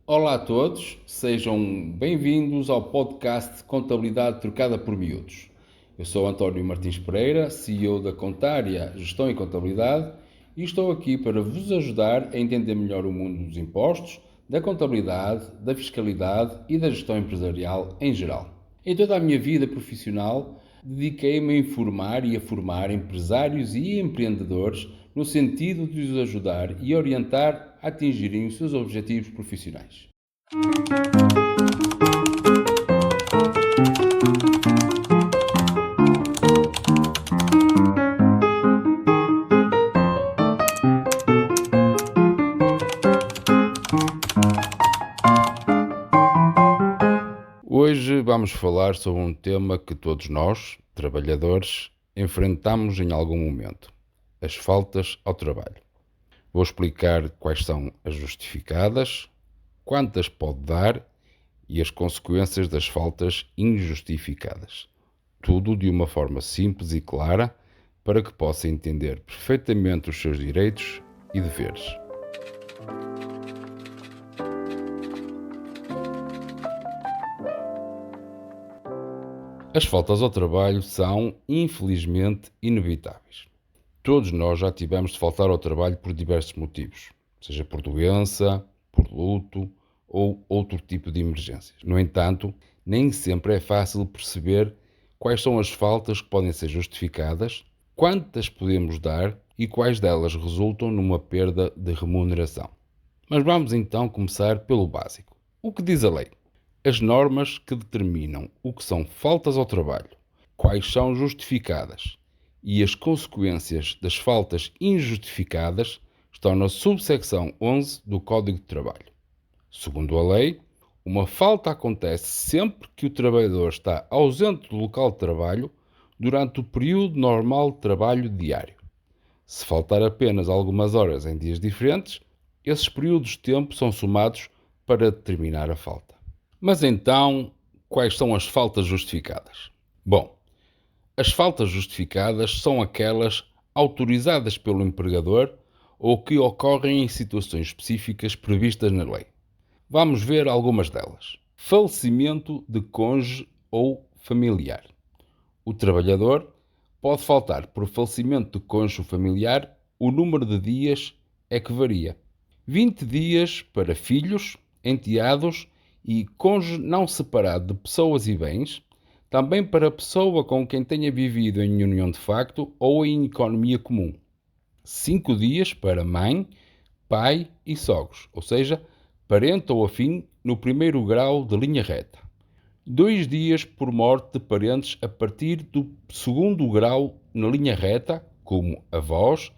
Olá a todos, sejam bem-vindos ao podcast Contabilidade Trocada por Miúdos. Eu sou António Martins Pereira, CEO da Contária Gestão e Contabilidade, e estou aqui para vos ajudar a entender melhor o mundo dos impostos, da contabilidade, da fiscalidade e da gestão empresarial em geral. Em toda a minha vida profissional, dediquei-me a informar e a formar empresários e empreendedores no sentido de os ajudar e orientar a atingirem os seus objetivos profissionais. Hoje vamos falar sobre um tema que todos nós, trabalhadores, enfrentamos em algum momento: as faltas ao trabalho. Vou explicar quais são as justificadas, quantas pode dar e as consequências das faltas injustificadas. Tudo de uma forma simples e clara para que possa entender perfeitamente os seus direitos e deveres. As faltas ao trabalho são, infelizmente, inevitáveis. Todos nós já tivemos de faltar ao trabalho por diversos motivos, seja por doença, por luto ou outro tipo de emergências. No entanto, nem sempre é fácil perceber quais são as faltas que podem ser justificadas, quantas podemos dar e quais delas resultam numa perda de remuneração. Mas vamos então começar pelo básico. O que diz a lei? As normas que determinam o que são faltas ao trabalho, quais são justificadas e as consequências das faltas injustificadas estão na subsecção 11 do Código de Trabalho. Segundo a lei, uma falta acontece sempre que o trabalhador está ausente do local de trabalho durante o período normal de trabalho diário. Se faltar apenas algumas horas em dias diferentes, esses períodos de tempo são somados para determinar a falta. Mas então, quais são as faltas justificadas? Bom, as faltas justificadas são aquelas autorizadas pelo empregador ou que ocorrem em situações específicas previstas na lei. Vamos ver algumas delas. Falecimento de cônjuge ou familiar. O trabalhador pode faltar por falecimento de cônjuge ou familiar, o número de dias é que varia. 20 dias para filhos, enteados e cônjuge não separado de pessoas e bens, também para pessoa com quem tenha vivido em união de facto ou em economia comum. 5 dias para mãe, pai e sogros, ou seja, parente ou afim no primeiro grau de linha reta. 2 dias por morte de parentes a partir do segundo grau na linha reta, como avós,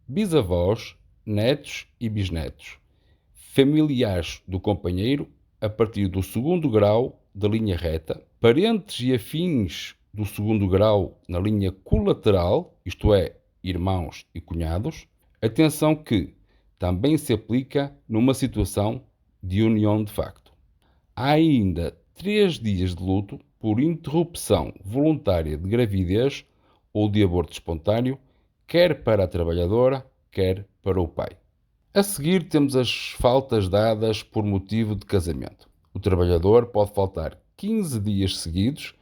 bisavós, netos e bisnetos. Familiares do companheiro a partir do segundo grau da linha reta, parentes e afins do segundo grau na linha colateral, isto é, irmãos e cunhados. Atenção que também se aplica numa situação de união de facto. Há ainda 3 dias de luto por interrupção voluntária de gravidez ou de aborto espontâneo, quer para a trabalhadora, quer para o pai. A seguir temos as faltas dadas por motivo de casamento. O trabalhador pode faltar 15 dias seguidos,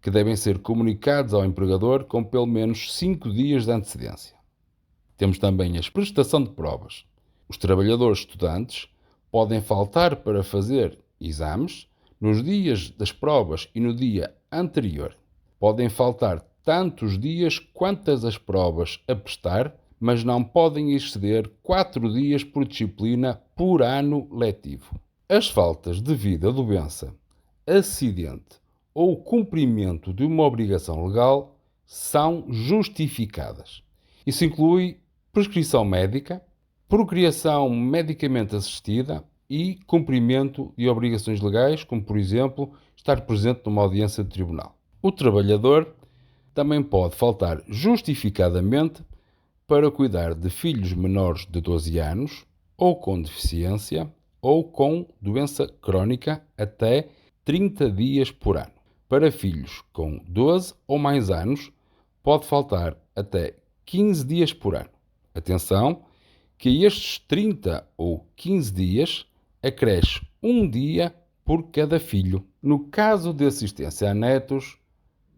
que devem ser comunicados ao empregador com pelo menos 5 dias de antecedência. Temos também a prestação de provas. Os trabalhadores estudantes podem faltar para fazer exames nos dias das provas e no dia anterior. Podem faltar tantos dias quantas as provas a prestar, mas não podem exceder 4 dias por disciplina por ano letivo. As faltas devido a doença, acidente ou cumprimento de uma obrigação legal são justificadas. Isso inclui prescrição médica, procriação medicamente assistida e cumprimento de obrigações legais, como por exemplo, estar presente numa audiência de tribunal. O trabalhador também pode faltar justificadamente para cuidar de filhos menores de 12 anos, ou com deficiência, ou com doença crónica até 30 dias por ano. Para filhos com 12 ou mais anos, pode faltar até 15 dias por ano. Atenção, que estes 30 ou 15 dias acresce um dia por cada filho. No caso de assistência a netos,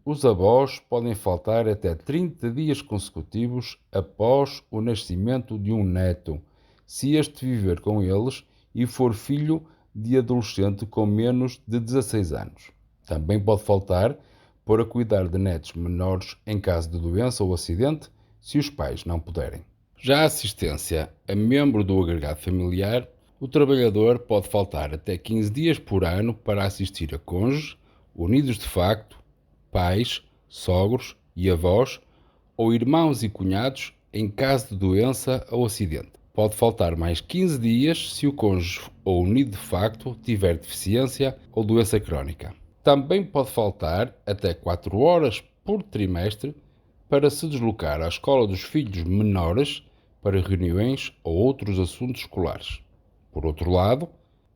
os avós podem faltar até 30 dias consecutivos após o nascimento de um neto, se este viver com eles e for filho de adolescente com menos de 16 anos. Também pode faltar para cuidar de netos menores em caso de doença ou acidente, se os pais não puderem. Já a assistência a membro do agregado familiar, o trabalhador pode faltar até 15 dias por ano para assistir a cônjuges, unidos de facto, pais, sogros e avós, ou irmãos e cunhados em caso de doença ou acidente. Pode faltar mais 15 dias se o cônjuge ou unido de facto tiver deficiência ou doença crónica. Também pode faltar até 4 horas por trimestre para se deslocar à escola dos filhos menores para reuniões ou outros assuntos escolares. Por outro lado,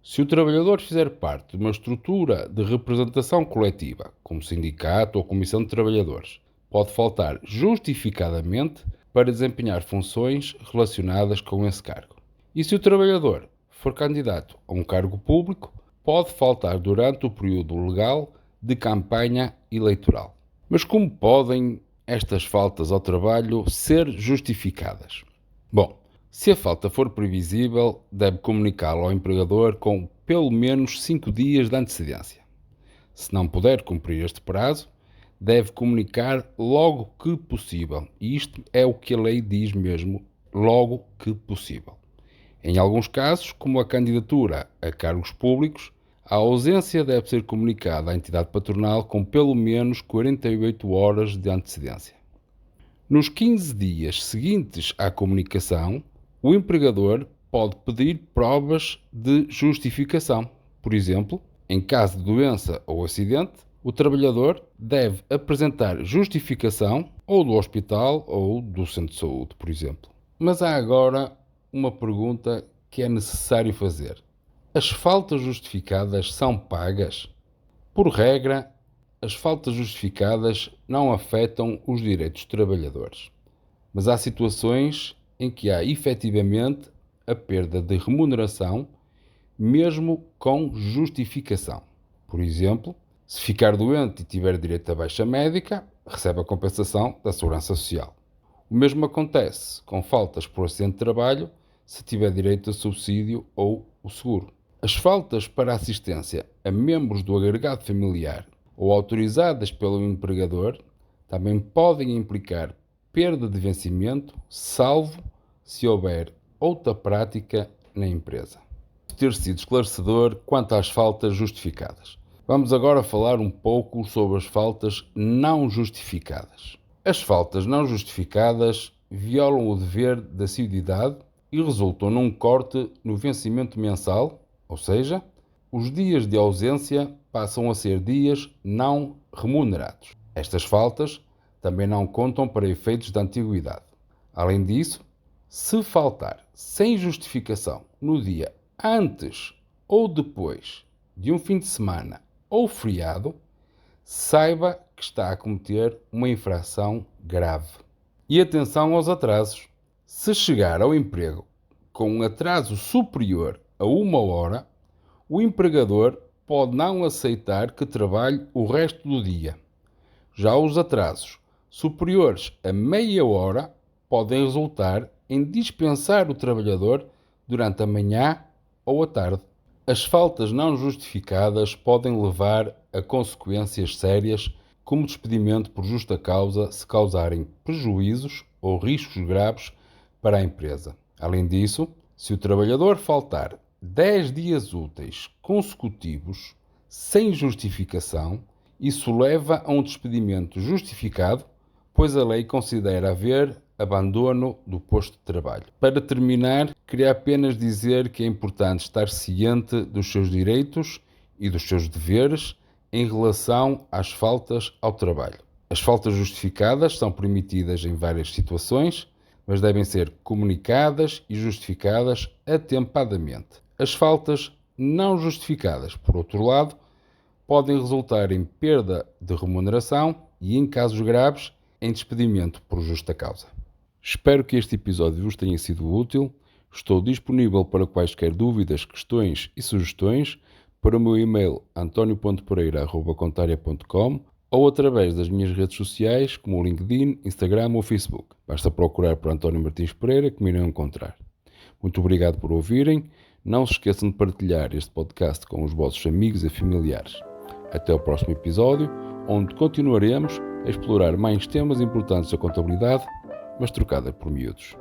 se o trabalhador fizer parte de uma estrutura de representação coletiva, como sindicato ou comissão de trabalhadores, pode faltar justificadamente para desempenhar funções relacionadas com esse cargo. E se o trabalhador for candidato a um cargo público, pode faltar durante o período legal de campanha eleitoral. Mas como podem estas faltas ao trabalho ser justificadas? Bom, se a falta for previsível, deve comunicá-lo ao empregador com pelo menos 5 dias de antecedência. Se não puder cumprir este prazo, deve comunicar logo que possível. E isto é o que a lei diz mesmo, logo que possível. Em alguns casos, como a candidatura a cargos públicos, a ausência deve ser comunicada à entidade patronal com pelo menos 48 horas de antecedência. Nos 15 dias seguintes à comunicação, o empregador pode pedir provas de justificação. Por exemplo, em caso de doença ou acidente, o trabalhador deve apresentar justificação ou do hospital ou do centro de saúde, por exemplo. Mas há agora uma pergunta que é necessário fazer. As faltas justificadas são pagas? Por regra, as faltas justificadas não afetam os direitos dos trabalhadores, mas há situações em que há efetivamente a perda de remuneração, mesmo com justificação. Por exemplo, se ficar doente e tiver direito a baixa médica, recebe a compensação da Segurança Social. O mesmo acontece com faltas por acidente de trabalho, se tiver direito a subsídio ou o seguro. As faltas para assistência a membros do agregado familiar ou autorizadas pelo empregador também podem implicar perda de vencimento, salvo se houver outra prática na empresa. Ter sido esclarecedor quanto às faltas justificadas. Vamos agora falar um pouco sobre as faltas não justificadas. As faltas não justificadas violam o dever de assiduidade e resultam num corte no vencimento mensal, ou seja, os dias de ausência passam a ser dias não remunerados. Estas faltas também não contam para efeitos de antiguidade. Além disso, se faltar sem justificação no dia antes ou depois de um fim de semana ou feriado, saiba que está a cometer uma infração grave. E atenção aos atrasos. Se chegar ao emprego com um atraso superior a 1 hora, o empregador pode não aceitar que trabalhe o resto do dia. Já os atrasos superiores a meia hora podem resultar em dispensar o trabalhador durante a manhã ou a tarde. As faltas não justificadas podem levar a consequências sérias, como despedimento por justa causa se causarem prejuízos ou riscos graves para a empresa. Além disso, se o trabalhador faltar 10 dias úteis consecutivos sem justificação, isso leva a um despedimento justificado, pois a lei considera haver abandono do posto de trabalho. Para terminar, queria apenas dizer que é importante estar ciente dos seus direitos e dos seus deveres em relação às faltas ao trabalho. As faltas justificadas são permitidas em várias situações, mas devem ser comunicadas e justificadas atempadamente. As faltas não justificadas, por outro lado, podem resultar em perda de remuneração e, em casos graves, em despedimento por justa causa. Espero que este episódio vos tenha sido útil. Estou disponível para quaisquer dúvidas, questões e sugestões para o meu e-mail antonio.pereira@contaria.com ou através das minhas redes sociais como o LinkedIn, Instagram ou Facebook. Basta procurar por António Martins Pereira que me irão encontrar. Muito obrigado por ouvirem. Não se esqueçam de partilhar este podcast com os vossos amigos e familiares. Até ao próximo episódio, onde continuaremos a explorar mais temas importantes da contabilidade, mas trocada por miúdos.